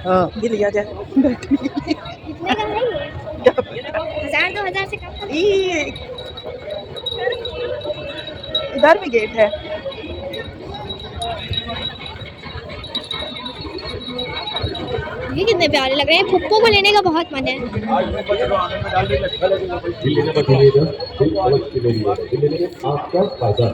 हाँ ये लिया जाए। कितने का है ये? 1000-2000 से कम का नहीं। इधर भी गेट है। ये कितने प्यारे लग रहे हैं। पुप्पो को लेने का बहुत मन है। आपका फायदा।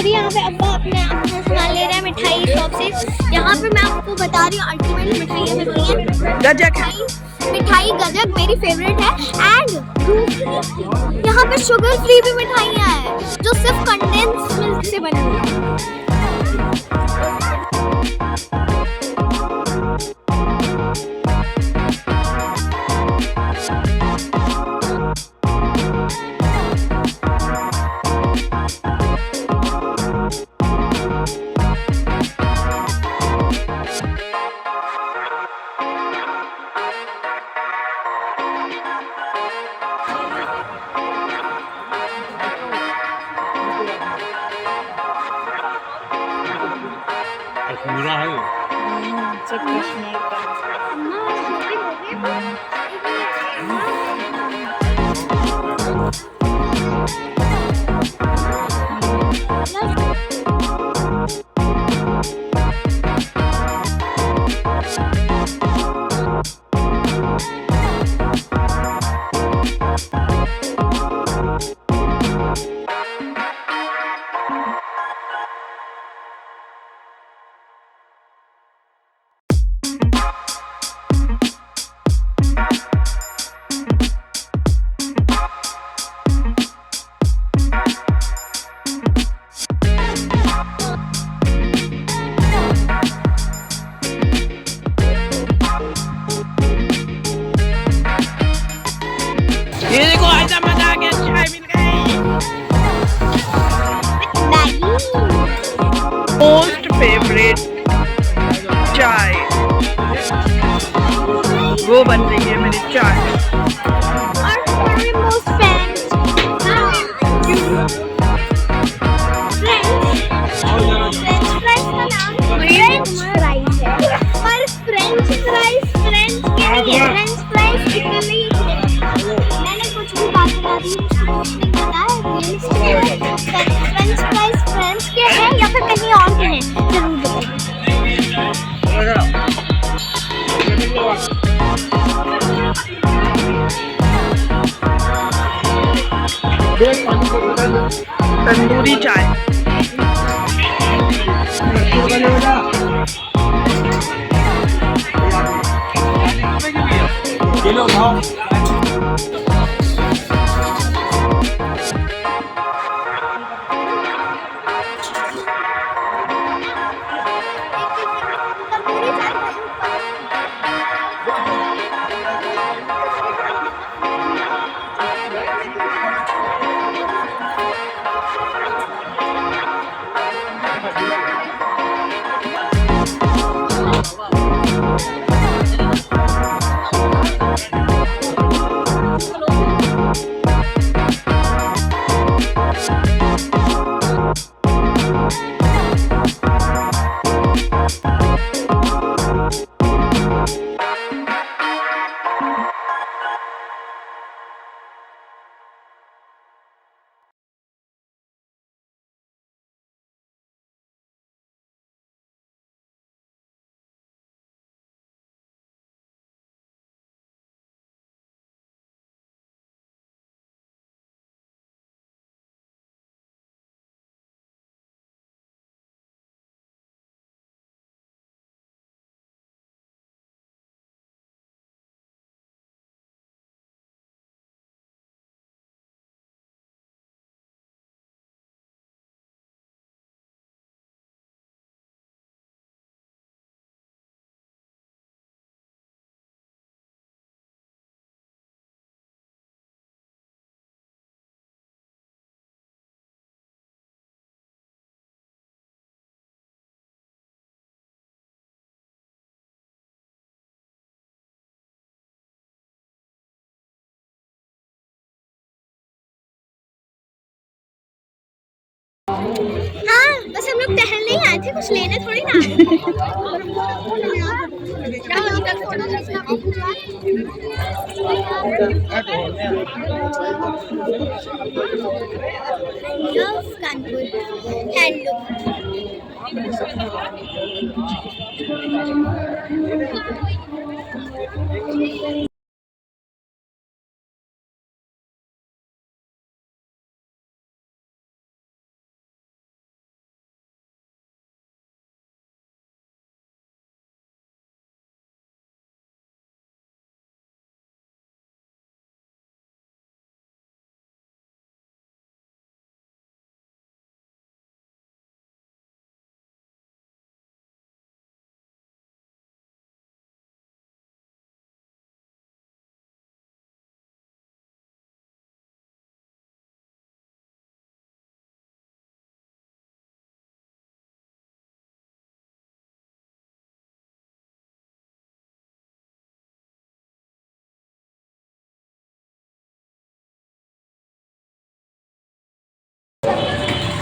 अभी यहाँ पे अब्बा अपने सामान ले रहा है मिठाई शॉप से। यहाँ पे मैं आपको बता रही हूँ अल्टीमेट मिठाई मिल रही है। गजक मिठाई गजक मेरी फेवरेट है। एंड दूसरी यहाँ पे शुगर फ्री भी मिठाइयाँ हैं जो सिर्फ कंडेंस मिल्क से बनी हुई है। पूरा है सब कश्मीर का। ये देखो आजा मजा आ गया। चाय मिल गई। मोस्ट फेवरेट चाय वो बन रही है मेरी चाय। फ्रेंड्स के हैं या फिर कहीं और के हैं जरूर बताइए। तंदूरी चाय। किलो उठाओ। लोग टहलने ही आए थे, कुछ लेने थोड़ी ना आए थे। Love Kanpur.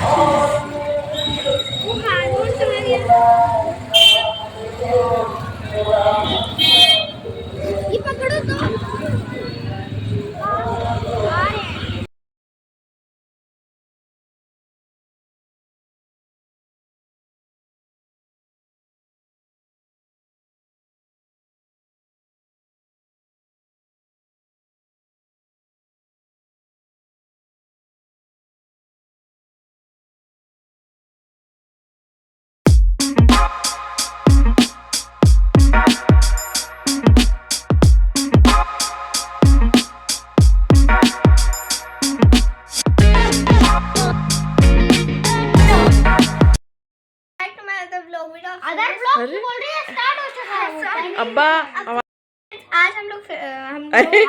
Hello. ये पकड़ो तो। आ रहे हैं। अदर ब्लॉग बोल रही है, स्टार्ट हो चुका है। अब्बा आज हम लोग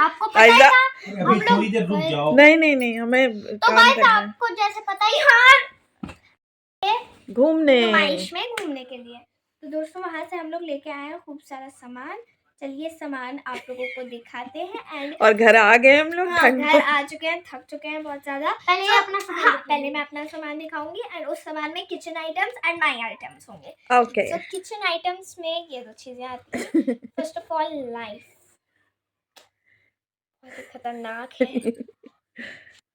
आपको पता ही था, हम लोग थोड़ी देर रुक जाओ। नहीं हमें तो काम गाइस करना है। आपको जैसे पता ही हाँ घूमने नुमाइश में घूमने के लिए। तो दोस्तों वहां से हम लोग लेके आए हैं खूब सारा सामान। चलिए सामान आप लोगों को दिखाते हैं। एंड और घर आ गए हम लोग। हाँ, घर आ चुके हैं, थक चुके हैं बहुत ज्यादा। पहले मैं अपना सामान दिखाऊंगी एंड उस सामान में kitchen items and my items होंगे। ओके तो किचन आइटम्स में ये दो चीजें आती हैं। फर्स्ट ऑफ ऑल नाइफ, बहुत ही खतरनाक है।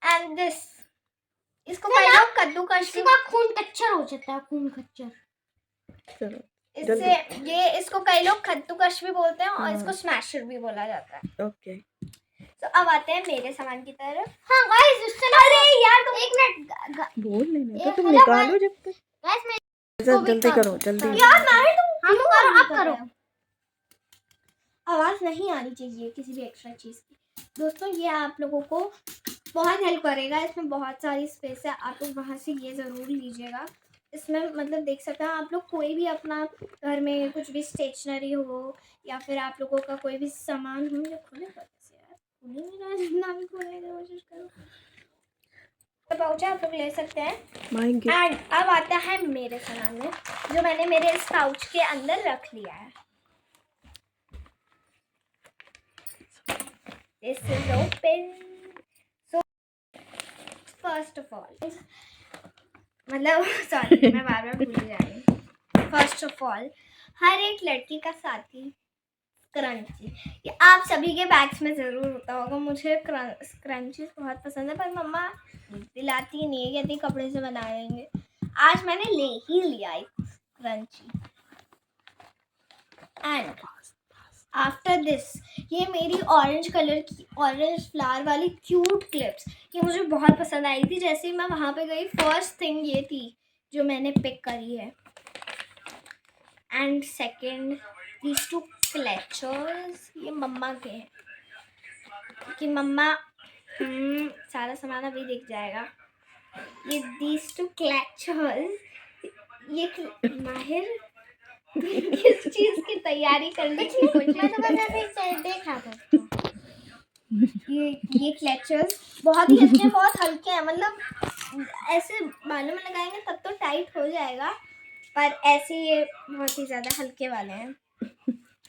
एंड दिस, इसको कई लोग कद्दूकस, इसका खून कच्चर हो जाता है, खून कच्चर। चलो इससे ये इसको कई लोग कद्दूकस भी बोलते हैं और इसको स्मैशर भी बोला जाता है। ओके तो अब आते हैं मेरे सामान की तरफ। हाँ गाइस, उससे अरे यार तुम एक मिनट बोल लेना तो तुम निकालो जब तक। गाइस मैं जल्दी करो जल्दी। यार माहिर तुम करो, आप करो। आवाज नहीं आनी चाहिए किसी भी एक्स्ट्रा चीज की। दोस्तों ये आप लोगों को बहुत हेल्प करेगा, इसमें बहुत सारी स्पेस है, आप लोग वहाँ से ये ज़रूर लीजिएगा। इसमें मतलब देख सकते हैं आप लोग, कोई भी अपना घर में कुछ भी स्टेशनरी हो या फिर आप लोगों का कोई भी सामान हो, जो खुले से यार खुले मेरा जितना भी खोलने की कोशिश करो, तो पाउच आप लोग ले सकते हैं। एंड अब आता है मेरे सामान में, जो मैंने मेरे इस पाउच के अंदर रख लिया है। This is open. So first of all, मतलब सॉरी मैं बार बार भूल जा रही हूँ। फर्स्ट ऑफ ऑल, हर एक लड़की का साथी क्रंची, ये आप सभी के बैग्स में ज़रूर होता होगा। मुझे क्रंचीज बहुत पसंद है, पर मम्मा दिलाती नहीं है, कहती कपड़े से बना लेंगे। आज मैंने ले ही लिया एक क्रंची। एंड आफ्टर दिस, ये मेरी ऑरेंज कलर की, ऑरेंज फ्लावर वाली क्यूट क्लिप्स, ये मुझे बहुत पसंद आई थी। जैसे ही मैं वहाँ पे गई, फर्स्ट थिंग ये थी जो मैंने पिक करी है। And second, these two clutchers, ये मम्मा के हैं कि मम्मा सारा सामान अभी दिख जाएगा। ये दीज टू क्लचर्स, ये माहिर किस चीज की तैयारी करने की कोशिश, मैं तो बस ऐसे देख रहा था। ये क्लचर्स बहुत ही अच्छे, बहुत हल्के हैं, मतलब ऐसे बालों में लगाएंगे तब तो टाइट हो जाएगा, पर ऐसे ये बहुत ही ज़्यादा हल्के वाले हैं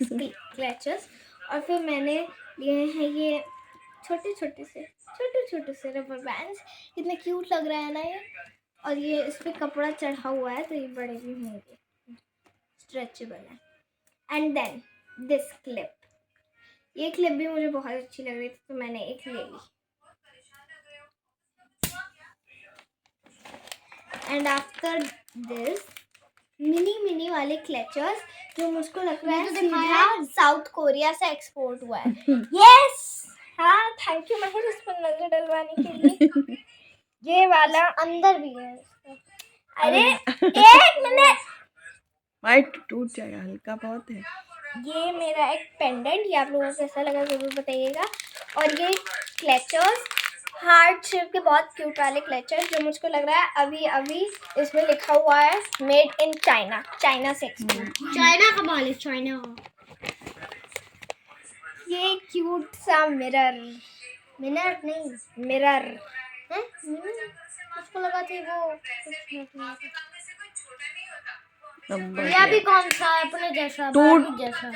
क्लचर्स। और फिर मैंने लिए हैं ये छोटे छोटे से रबर बैंड्स, कितने क्यूट लग रहा है ना ये। और ये इस पे कपड़ा चढ़ा हुआ है तो ये बड़े भी होंगे, स्ट्रेचेबल है। एंड देन दिस क्लिप, ये क्लिप भी मुझे बहुत अच्छी लग रही थी तो मैंने एक ले ली। एंड आफ्टर दिस मिनी वाले क्लेचर्स जो मुझको लग रहा है सीधा साउथ कोरिया से एक्सपोर्ट हुआ है। यस, हाँ, थैंक यू महिर इस पर नजर डलवाने के लिए। ये वाला अंदर भी है इसका। अरे एक मिनट, वाइट टूट जाएगा, हल्का बहुत है। ये मेरा एक पेंडेंट, ये आप लोगों को कैसा लगा जरूर बताइएगा। और ये क्लेचर्स, हार्ट शेप के बहुत क्यूट वाले क्लेचर्स जो मुझको लग रहा है अभी इसमें लिखा हुआ है मेड इन चाइना, चाइना से एक्सपोर्ट। चाइना का माल है, चाइना। ये क्यूट सा मिरर है, मुझको लगा थी वो नंबर यह भी कौन सा है अपने जैसा, टूट बारबी जैसा।